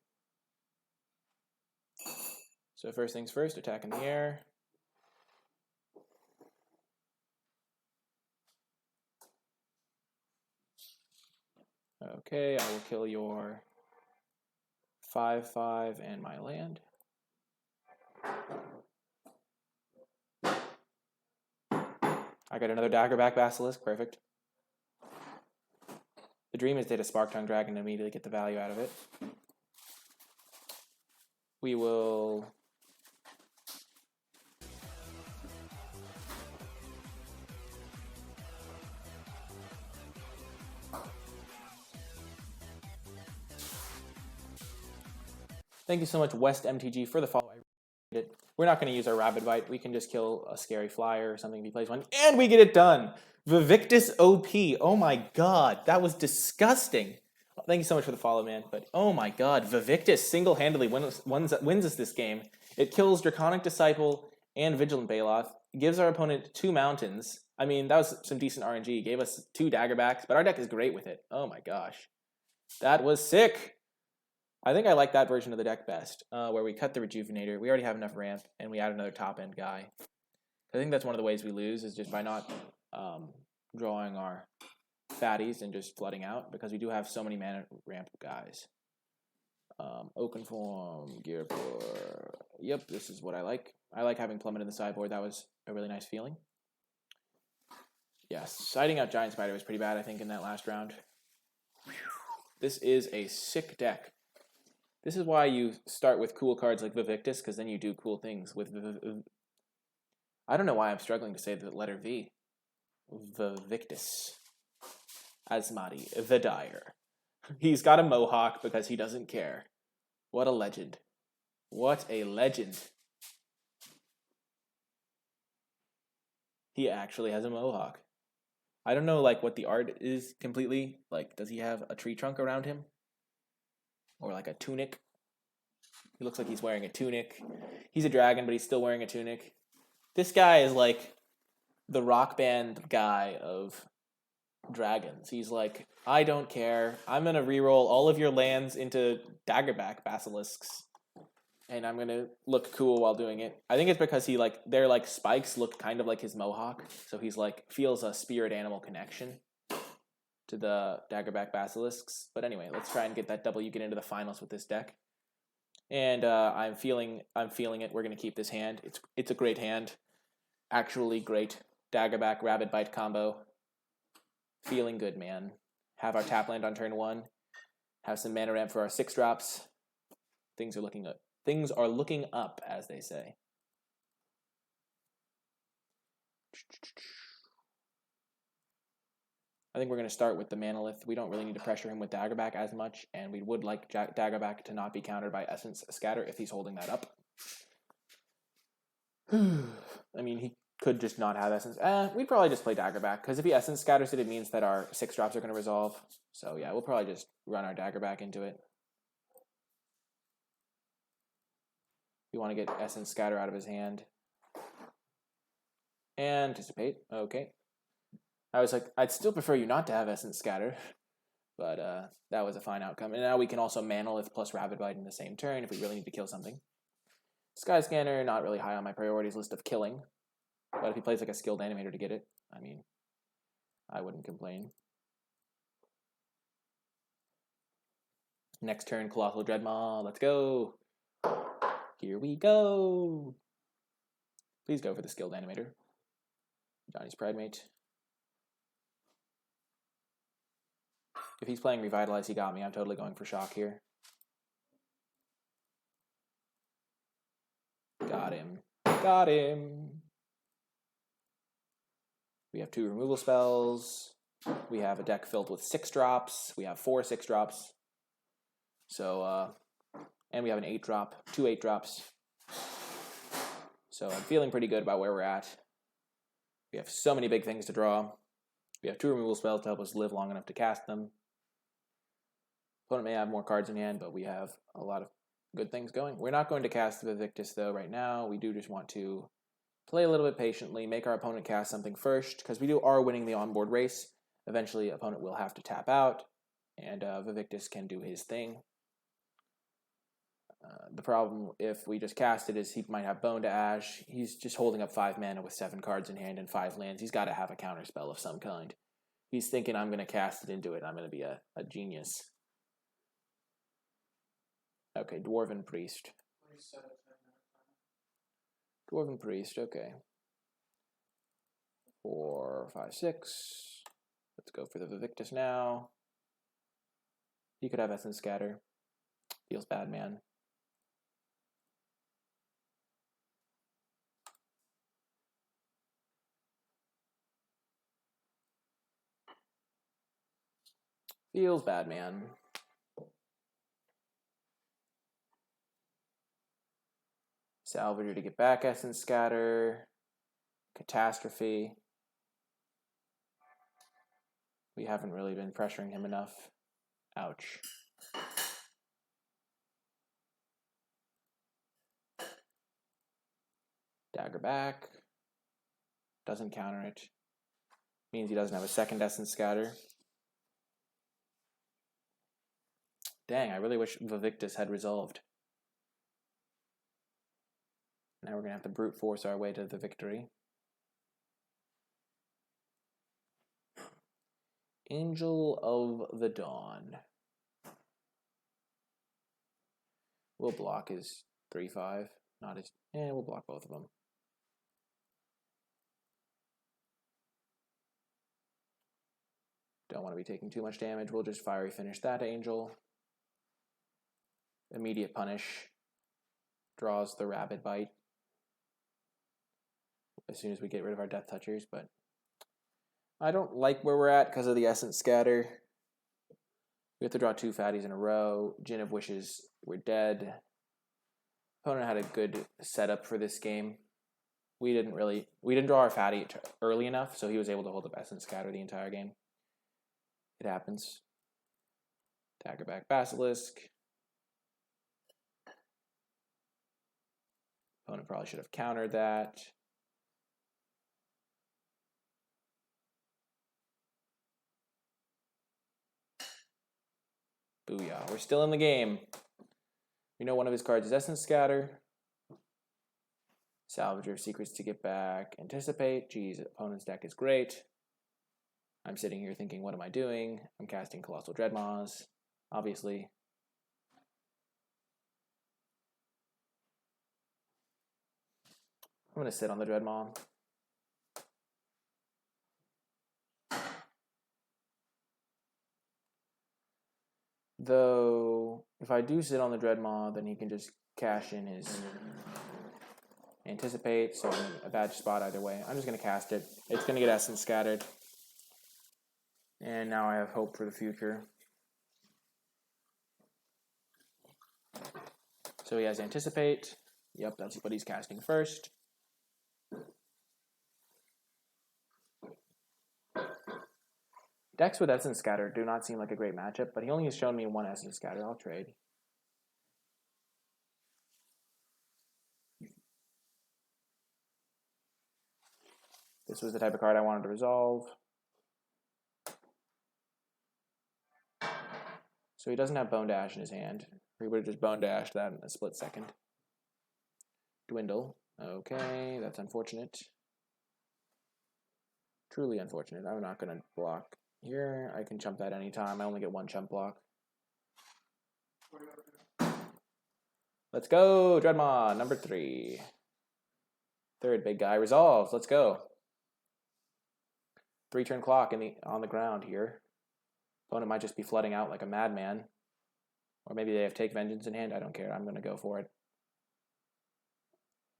So first things first, attack in the air. Okay, I will kill your 5/5 and my land. I got another Daggerback Basilisk, perfect. The dream is to hit a Spark-Tongue Dragon and immediately get the value out of it. We will... Thank you so much, West MTG, for the follow. I appreciate it. We're not going to use our Rabid Bite. We can just kill a scary flyer or something if he plays one. And we get it done! Vaevictus OP. Oh my god, that was disgusting. Thank you so much for the follow, man. But oh my god, Vaevictus single-handedly wins us this game. It kills Draconic Disciple and Vigilant Baloth. Gives our opponent 2 mountains. I mean, that was some decent RNG. Gave us 2 Daggerbacks, but our deck is great with it. Oh my gosh. That was sick. I think I like that version of the deck best, where we cut the Rejuvenator. We already have enough ramp, and we add another top-end guy. I think that's one of the ways we lose, is just by not drawing our fatties and just flooding out, because we do have so many mana ramp guys. Oakenform, Gearpore. Yep, this is what I like. I like having Plummet in the sideboard. That was a really nice feeling. Yes, siding out Giant Spider was pretty bad, I think, in that last round. This is a sick deck. This is why you start with cool cards like Vaevictus, because then you do cool things with I don't know why I'm struggling to say the letter V. Vaevictus Asmadi, the Dire. He's got a mohawk because he doesn't care. What a legend. What a legend. He actually has a mohawk. I don't know like what the art is completely. Like, does he have a tree trunk around him? Or like a tunic? He looks like he's wearing a tunic. He's a dragon, but he's still wearing a tunic. This guy is like the rock band guy of dragons. He's like, I don't care. I'm going to reroll all of your lands into Daggerback Basilisks. And I'm gonna look cool while doing it. I think it's because he like their like spikes look kind of like his mohawk, so he's like feels a spirit animal connection to the Daggerback Basilisks. But anyway, let's try and get that W, get into the finals with this deck. And I'm feeling it. We're gonna keep this hand. It's a great hand, actually great. Daggerback Rabid Bite combo. Feeling good, man. Have our tap land on turn 1. Have some mana ramp for our 6 drops. Things are looking up. Things are looking up, as they say. I think we're going to start with the Manolith. We don't really need to pressure him with Daggerback as much, and we would like Daggerback to not be countered by Essence Scatter if he's holding that up. I mean, he could just not have Essence. We'd probably just play Daggerback, because if he Essence Scatters it, it means that our 6 drops are going to resolve. So yeah, we'll probably just run our Daggerback into it. We want to get Essence Scatter out of his hand. Anticipate. Okay. I was like, I'd still prefer you not to have Essence Scatter. But that was a fine outcome. And now we can also Manolith plus Rabid Bite in the same turn if we really need to kill something. Sky Scanner, not really high on my priorities list of killing. But if he plays like a skilled animator to get it, I mean, I wouldn't complain. Next turn, Colossal Dreadmaw. Let's go. Here we go. Please go for the skilled animator. Johnny's Pridemate. If he's playing Revitalize, he got me. I'm totally going for Shock here. Got him. Got him. We have 2 removal spells. We have a deck filled with 6 drops. We have 4 6 drops. So, and we have an 8 drop, 2 8 drops. So I'm feeling pretty good about where we're at. We have so many big things to draw. We have 2 removal spells to help us live long enough to cast them. Opponent may have more cards in hand, but we have a lot of good things going. We're not going to cast the Vaevictus though right now. We do just want to play a little bit patiently, make our opponent cast something first, because we are winning the onboard race. Eventually, opponent will have to tap out, and Vaevictus can do his thing. The problem if we just cast it is he might have Bone to Ash. He's just holding up 5 mana with 7 cards in hand and 5 lands. He's got to have a counter spell of some kind. He's thinking, I'm going to cast it into it. I'm going to be a genius. Okay, Dwarven Priest. Dwarven Priest, okay. 4, 5, 6. Let's go for the Vaevictus now. He could have Essence Scatter. Feels bad, man. Feels bad, man. Salvager to get back Essence Scatter. Catastrophe. We haven't really been pressuring him enough. Ouch. Dagger back. Doesn't counter it. Means he doesn't have a second Essence Scatter. Dang, I really wish Vaevictus had resolved. Now we're going to have to brute force our way to the victory. Angel of the Dawn. We'll block his 3/5. Not his... we'll block both of them. Don't want to be taking too much damage. We'll just fiery finish that Angel. Immediate punish. Draws the Rabid Bite as soon as we get rid of our Death Touchers, but I don't like where we're at because of the Essence Scatter. We have to draw 2 fatties in a row. Gin of Wishes, we're dead. Opponent had a good setup for this game. We didn't draw our fatty early enough, so he was able to hold up Essence Scatter the entire game. It happens. Daggerback Basilisk. Opponent probably should have countered that. Booyah. We're still in the game. We know one of his cards is Essence Scatter. Salvager of Secrets to get back. Anticipate. Geez, opponent's deck is great. I'm sitting here thinking, what am I doing? I'm casting Colossal Dreadmaws, obviously. I'm going to sit on the Dreadmaw. Though, if I do sit on the Dreadmaw, then he can just cash in his Anticipate, so I'm in a bad spot either way. I'm just going to cast it. It's going to get Essence Scattered. And now I have hope for the future. So he has Anticipate. Yep, that's what he's casting first. Decks with Essence Scatter do not seem like a great matchup, but he only has shown me one Essence Scatter. I'll trade. This was the type of card I wanted to resolve. So he doesn't have Bone Dash in his hand. Or he would have just Bone Dashed that in a split second. Dwindle. Okay, that's unfortunate. Truly unfortunate. I'm not going to block here. I can chump that anytime. I only get one chump block. Let's go! Dreadmaw, number 3. Third big guy resolves. Let's go. 3-turn clock on the ground here. Opponent might just be flooding out like a madman. Or maybe they have Take Vengeance in hand. I don't care. I'm going to go for it.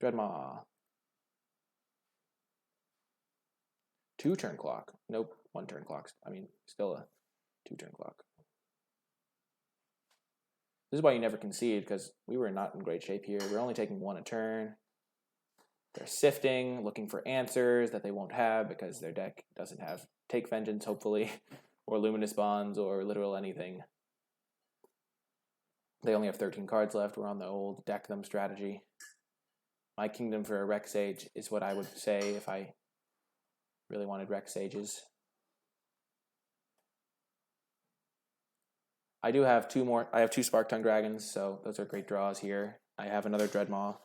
Dreadmaw. 2-turn clock. Nope. 1-turn clock. I mean, still a 2-turn clock. This is why you never concede, because we were not in great shape here. We're only taking 1 a turn. They're sifting, looking for answers that they won't have because their deck doesn't have Take Vengeance, hopefully, or Luminous Bonds, or literal anything. They only have 13 cards left. We're on the old deck them strategy. My kingdom for a Rec Sage is what I would say if I really wanted Rec Sages. I do have 2 more. I have 2 Spark Tongue Dragons, so those are great draws here. I have another Dreadmaw.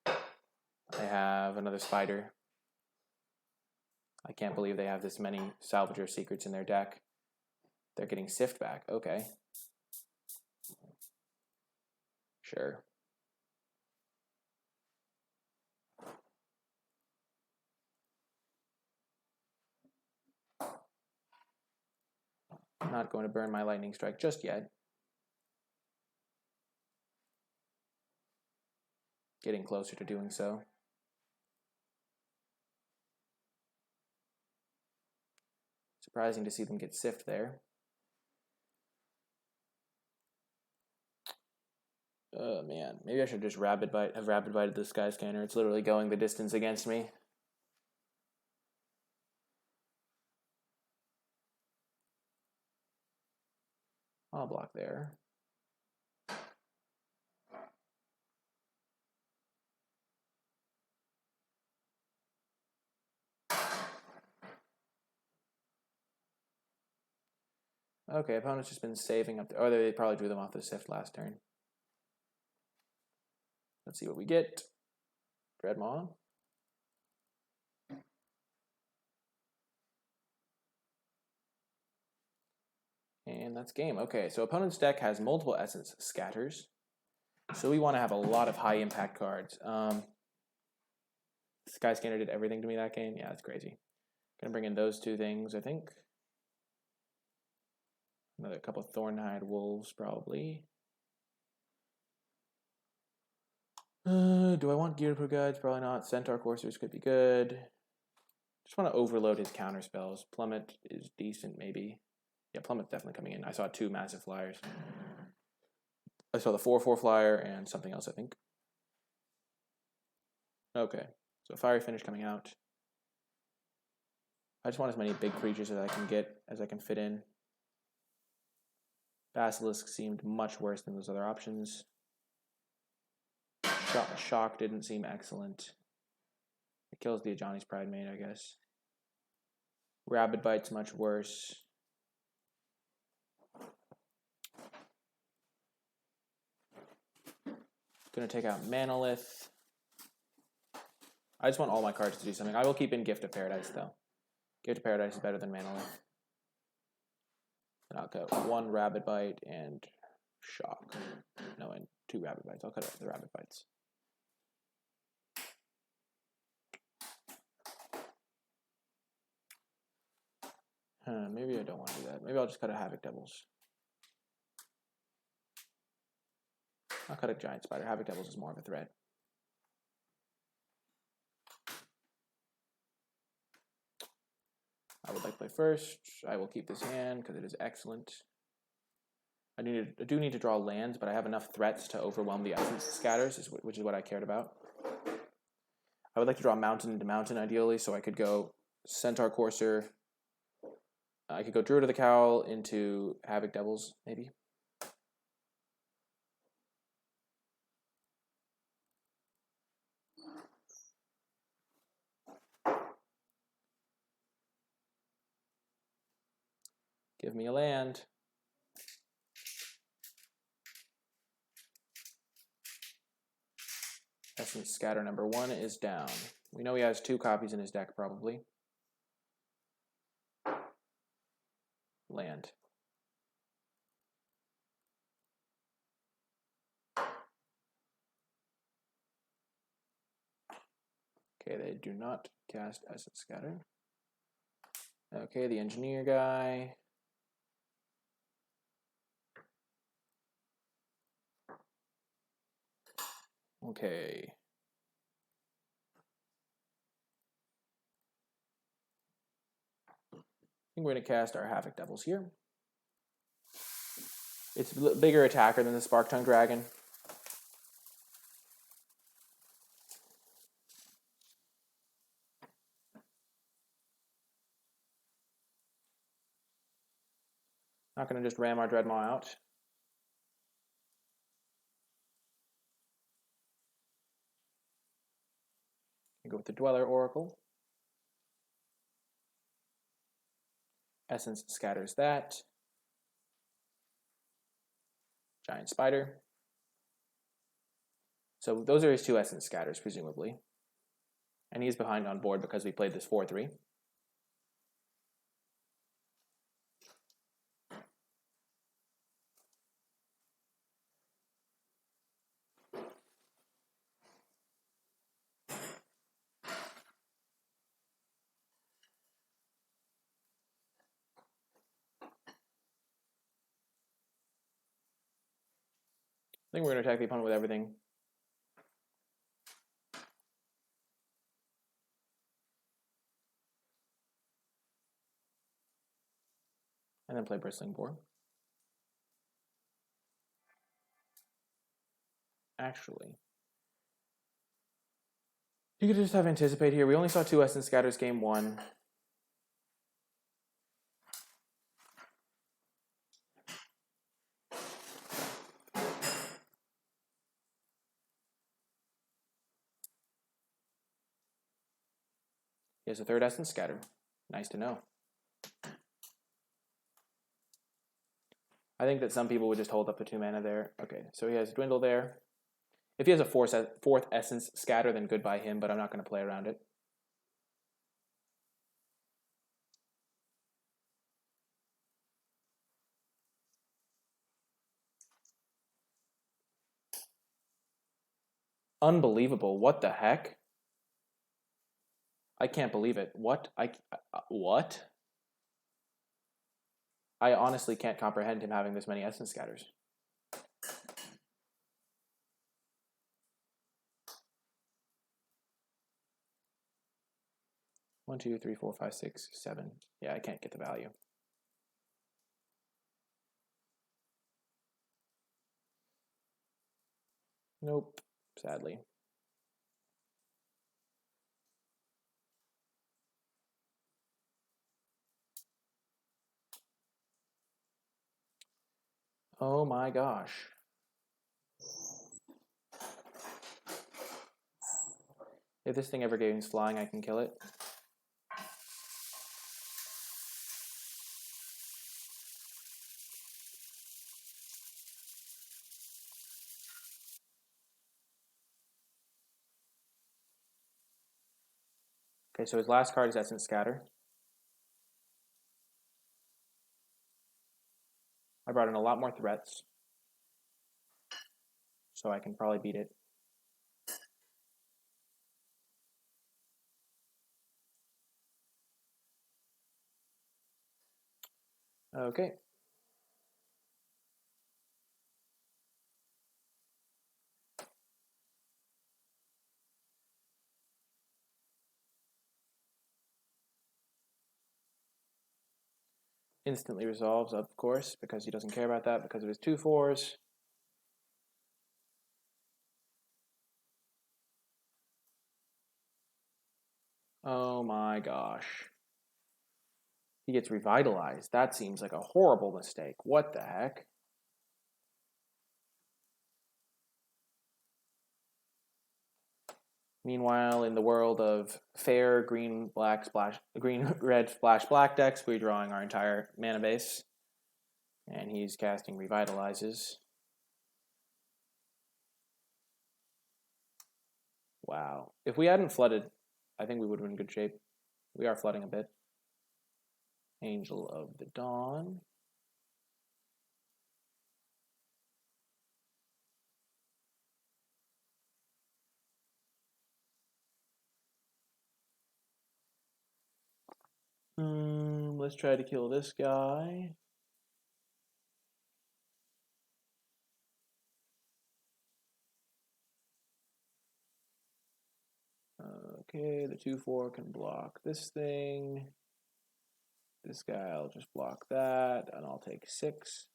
I have another Spider. I can't believe they have this many Salvager Secrets in their deck. They're getting Sift back. Okay. Sure. I'm not going to burn my Lightning Strike just yet. Getting closer to doing so. Surprising to see them get Sift there. Oh man, maybe I should just have Rapid Bited the Sky Scanner. It's literally going the distance against me. I'll block there. Okay, opponent's just been saving up there. Oh, they probably drew them off the Sift last turn. Let's see what we get. Dreadmaw. And that's game. Okay, so opponent's deck has multiple Essence Scatters. So we want to have a lot of high impact cards. Sky Scanner did everything to me that game. Yeah, that's crazy. Gonna bring in those 2 things, I think. Another couple of Thornhide Wolves, probably. Do I want Gear Pro Guides? Probably not. Centaur Coursers could be good. Just want to overload his counter spells. Plummet is decent, maybe. Yeah, Plummet's definitely coming in. I saw 2 massive flyers. I saw the 4/4 flyer and something else, I think. Okay, so Fiery Finish coming out. I just want as many big creatures as I can get, as I can fit in. Basilisk seemed much worse than those other options. Shock didn't seem excellent. It kills the Ajani's Pridemate, I guess. Rabid Bite's much worse. Gonna take out Manolith. I just want all my cards to do something. I will keep in Gift of Paradise, though. Gift of Paradise is better than Manolith. And I'll cut 1 Rabid Bite and Shock. No, and 2 Rabid Bites. I'll cut out the Rabid Bites. Maybe I don't want to do that. Maybe I'll just cut a Havoc Devils. I'll cut a Giant Spider. Havoc Devils is more of a threat. I would like to play first. I will keep this hand because it is excellent. I do need to draw lands, but I have enough threats to overwhelm the Essence Scatters, which is what I cared about. I would like to draw mountain into mountain ideally, so I could go Centaur Courser. I could go Druid of the Cowl into Havoc Devils, maybe. Give me a land. Essence Scatter number 1 is down. We know he has 2 copies in his deck, probably. Land. Okay, they do not cast Essence Scatter. Okay, the Engineer guy. Okay. I think we're going to cast our Havoc Devils here. It's a bigger attacker than the Spark Tongue Dragon. Not going to just ram our Dreadmaw out. Go with the Dweller Oracle. Essence scatters that. Giant Spider. So those are his 2 Essence Scatters, presumably. And he's behind on board because we played this 4-3. I think we're going to attack the opponent with everything. And then play Bristling Boar. Actually, you could just have Anticipate here. We only saw 2 Essence Scatters game 1. He has a 3rd Essence Scatter. Nice to know. I think that some people would just hold up the 2 mana there. Okay, so he has Dwindle there. If he has a 4th Essence Scatter, then goodbye him, but I'm not going to play around it. Unbelievable. What the heck? I can't believe it. What? What? I honestly can't comprehend him having this many Essence Scatters. One, two, three, four, five, six, 7. Yeah, I can't get the value. Nope, sadly. Oh my gosh. If this thing ever gains flying, I can kill it. Okay, so his last card is Essence Scatter. I brought in a lot more threats, so I can probably beat it. Okay. Instantly resolves, of course, because he doesn't care about that because of his 2/4s. Oh my gosh. He gets revitalized. That seems like a horrible mistake. What the heck? Meanwhile, in the world of fair green red splash black decks, we're drawing our entire mana base. And he's casting Revitalizes. Wow. If we hadn't flooded, I think we would have been in good shape. We are flooding a bit. Angel of the Dawn. Let's try to kill this guy. Okay, the 2/4 can block this thing. This guy, I'll just block that, and I'll take 6.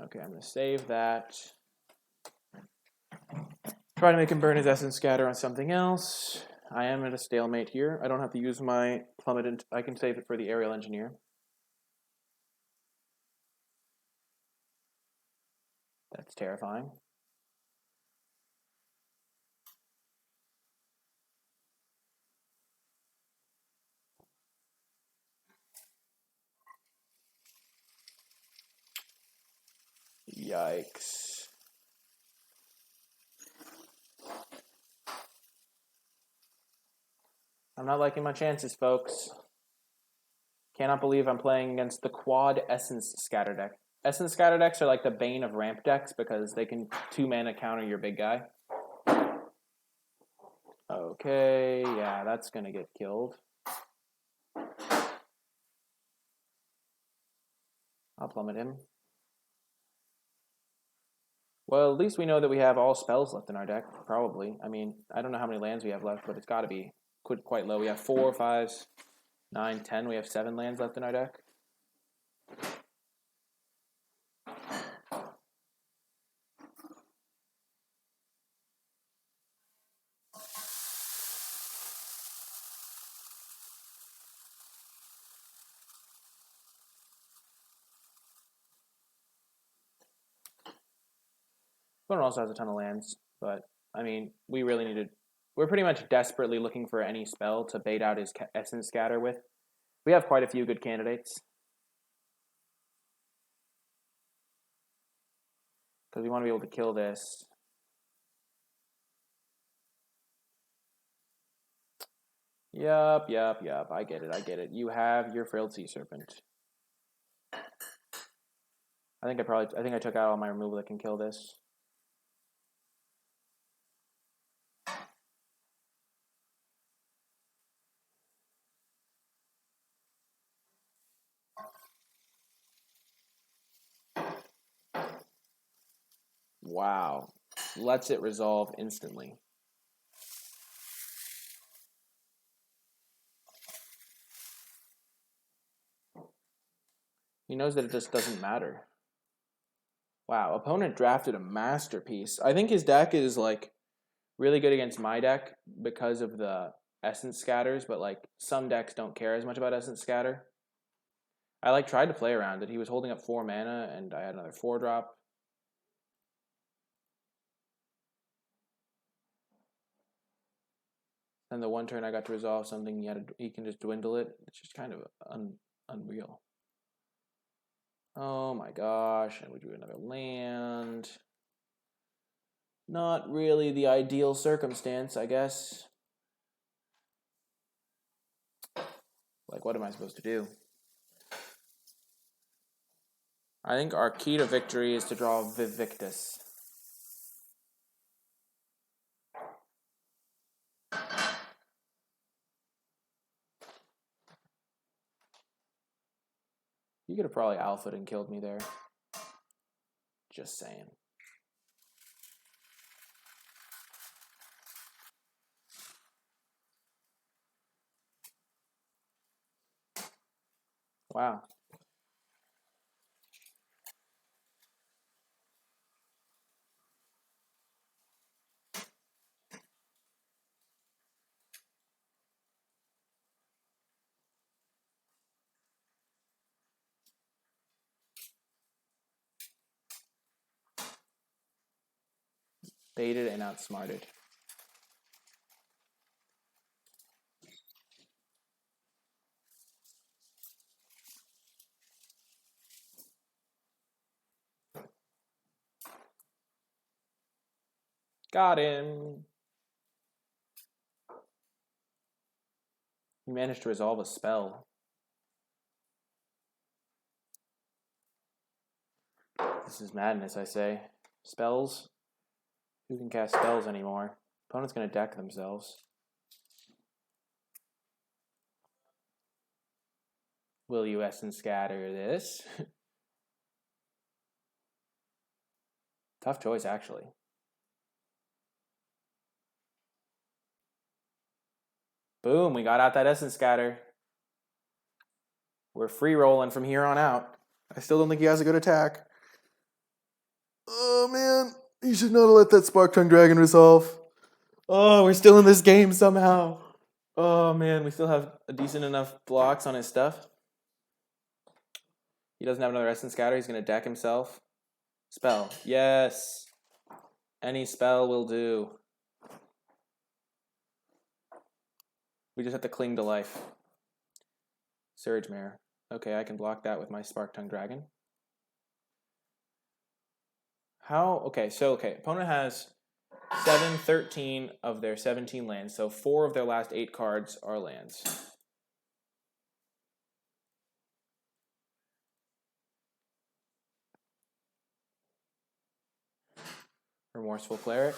Okay, I'm going to save that. Try to make him burn his Essence Scatter on something else. I am at a stalemate here. I don't have to use my Plummet. I can save it for the Aerial Engineer. That's terrifying. Yikes. I'm not liking my chances, folks. Cannot believe I'm playing against the quad Essence Scatter deck. Essence Scatter decks are like the bane of ramp decks because they can 2-mana counter your big guy. Okay, yeah, that's gonna get killed. I'll plummet him. Well, at least we know that we have all spells left in our deck, probably. I mean, I don't know how many lands we have left, but it's got to be quite low. We have 4, 5, 9, 10. We have 7 lands left in our deck. Opponent also has a ton of lands, but I mean, we really need to. We're pretty much desperately looking for any spell to bait out his Essence Scatter with. We have quite a few good candidates. Because we want to be able to kill this. Yup. I get it. You have your Frilled Sea Serpent. I think I took out all my removal that can kill this. Wow. Lets it resolve instantly. He knows that it just doesn't matter. Wow, opponent drafted a masterpiece. I think his deck is like really good against my deck because of the Essence Scatters, but like some decks don't care as much about Essence Scatter. I like tried to play around it. He was holding up 4 mana and I had another 4-drop. Then the one turn I got to resolve something, he can just dwindle it. It's just kind of unreal. Oh my gosh, and we drew another land. Not really the ideal circumstance, I guess. Like, what am I supposed to do? I think our key to victory is to draw Vaevictus. You could have probably alpha'd and killed me there. Just saying. Wow. Baited and outsmarted. Got him. He managed to resolve a spell. This is madness, I say. Spells? Who can cast spells anymore? Opponent's going to deck themselves. Will you Essence Scatter this? Tough choice, actually. Boom, we got out that Essence Scatter. We're free rolling from here on out. I still don't think he has a good attack. Oh man, he should not have let that Spark Tongue Dragon resolve. Oh, we're still in this game somehow. Oh man, we still have a decent enough blocks on his stuff. He doesn't have another Essence Scatter. He's going to deck himself. Spell. Yes. Any spell will do. We just have to cling to life. Surge Mare. Okay, I can block that with my Spark Tongue Dragon. How? Okay, opponent has 13 of their 17 lands, so 4 of their last 8 cards are lands. Remorseful Cleric.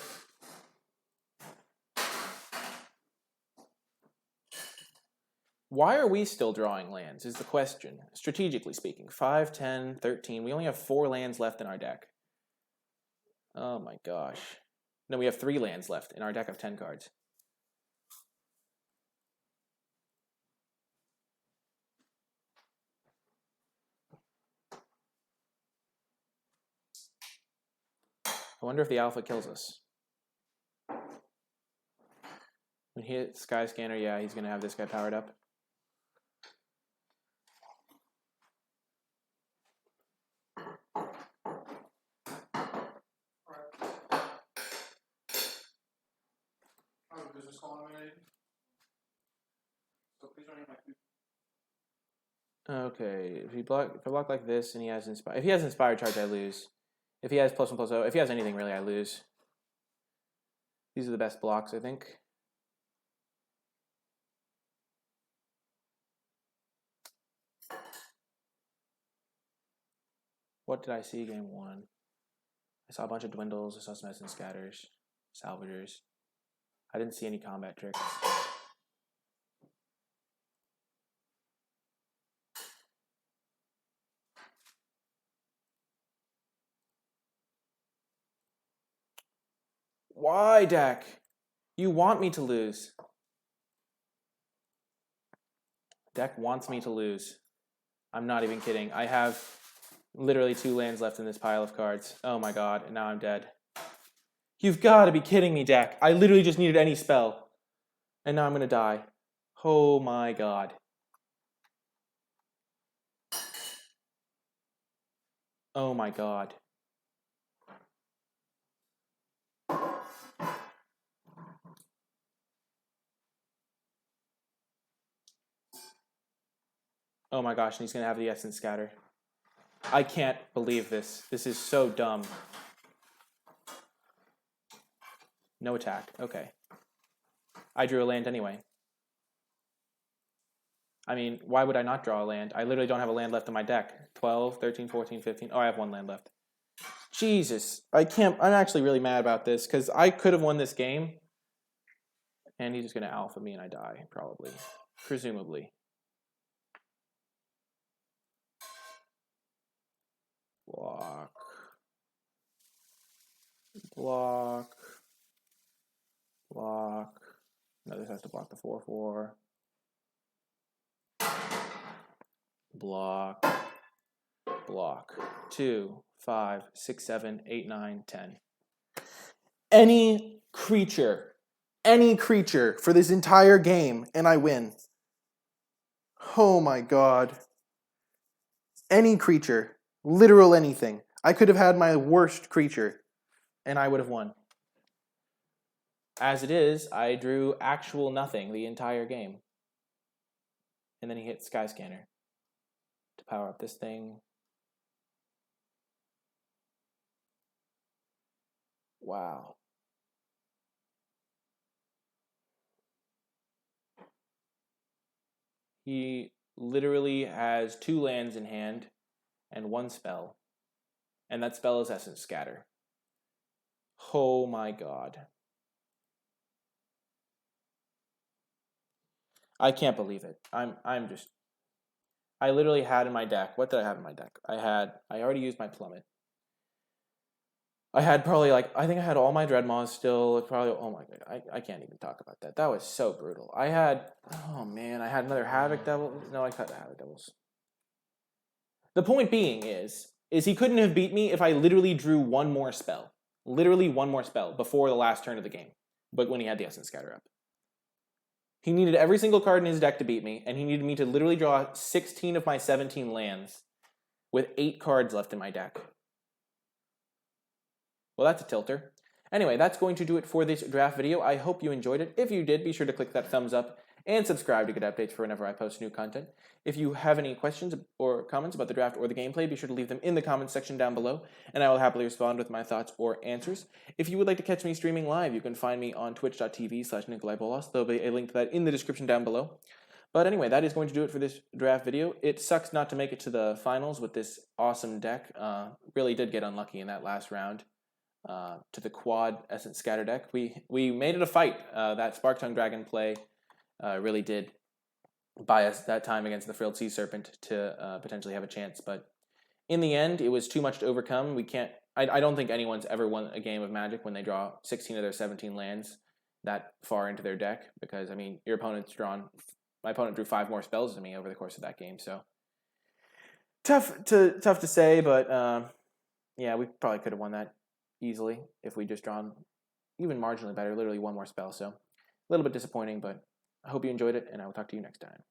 Why are we still drawing lands is the question, strategically speaking. 5, 10, 13. We only have 4 lands left in our deck. Oh my gosh. No, we have 3 lands left in our deck of 10 cards. I wonder if the alpha kills us. When he hits Sky Scanner, yeah, he's going to have this guy powered up. Okay, if I block like this and he has Inspire, if he has Inspired Charge, I lose. If he has +1/+0, if he has anything really, I lose. These are the best blocks, I think. What did I see game 1? I saw a bunch of dwindles, I saw some Essence Scatters, Salvagers. I didn't see any combat tricks. Why, deck? You want me to lose. Deck wants me to lose. I'm not even kidding. I have literally 2 lands left in this pile of cards. Oh my god, and now I'm dead. You've got to be kidding me, deck. I literally just needed any spell. And now I'm going to die. Oh my god. Oh my god. Oh my gosh, and he's going to have the Essence Scatter. I can't believe this. This is so dumb. No attack. Okay. I drew a land anyway. I mean, why would I not draw a land? I literally don't have a land left in my deck. 12, 13, 14, 15. Oh, I have one land left. Jesus. I can't. I'm actually really mad about this because I could have won this game. And he's just going to alpha me and I die, probably. Presumably. Block. Block. Block. No, this has to block the 4/4. Block. Block. 2, 5, 6, 7, 8, 9, 10. Any creature for this entire game, and I win. Oh my god. Any creature. Literal anything. I could have had my worst creature, and I would have won. As it is, I drew actual nothing the entire game. And then he hit Skyscanner to power up this thing. Wow. He literally has 2 lands in hand and 1 spell. And that spell is Essence Scatter. Oh my god. I can't believe it. I literally had in my deck. What did I have in my deck? I already used my Plummet. I had probably I think I had all my Dreadmaws still. Probably, oh my god, I can't even talk about that. That was so brutal. I had another Havoc Devil. No, I cut the Havoc Devils. The point being is he couldn't have beat me if I literally drew one more spell. Literally one more spell before the last turn of the game. But when he had the Essence Scatter up. He needed every single card in his deck to beat me, and he needed me to literally draw 16 of my 17 lands with 8 cards left in my deck. Well, that's a tilter. Anyway, that's going to do it for this draft video. I hope you enjoyed it. If you did, be sure to click that thumbs up and subscribe to get updates for whenever I post new content. If you have any questions or comments about the draft or the gameplay, be sure to leave them in the comments section down below, and I will happily respond with my thoughts or answers. If you would like to catch me streaming live, you can find me on twitch.tv/NicolaiBolas. There'll be a link to that in the description down below. But anyway, that is going to do it for this draft video. It sucks not to make it to the finals with this awesome deck. Really did get unlucky in that last round. To the quad Essence Scatter deck. We made it a fight. That Sparktongue Dragon play really did buy us that time against the Frilled Sea Serpent to potentially have a chance. But in the end, it was too much to overcome. I don't think anyone's ever won a game of Magic when they draw 16 of their 17 lands that far into their deck. Because, I mean, my opponent drew 5 more spells than me over the course of that game. So tough to say, but yeah, we probably could have won that easily if we just drawn even marginally better, literally 1 more spell. So a little bit disappointing, but I hope you enjoyed it, and I will talk to you next time.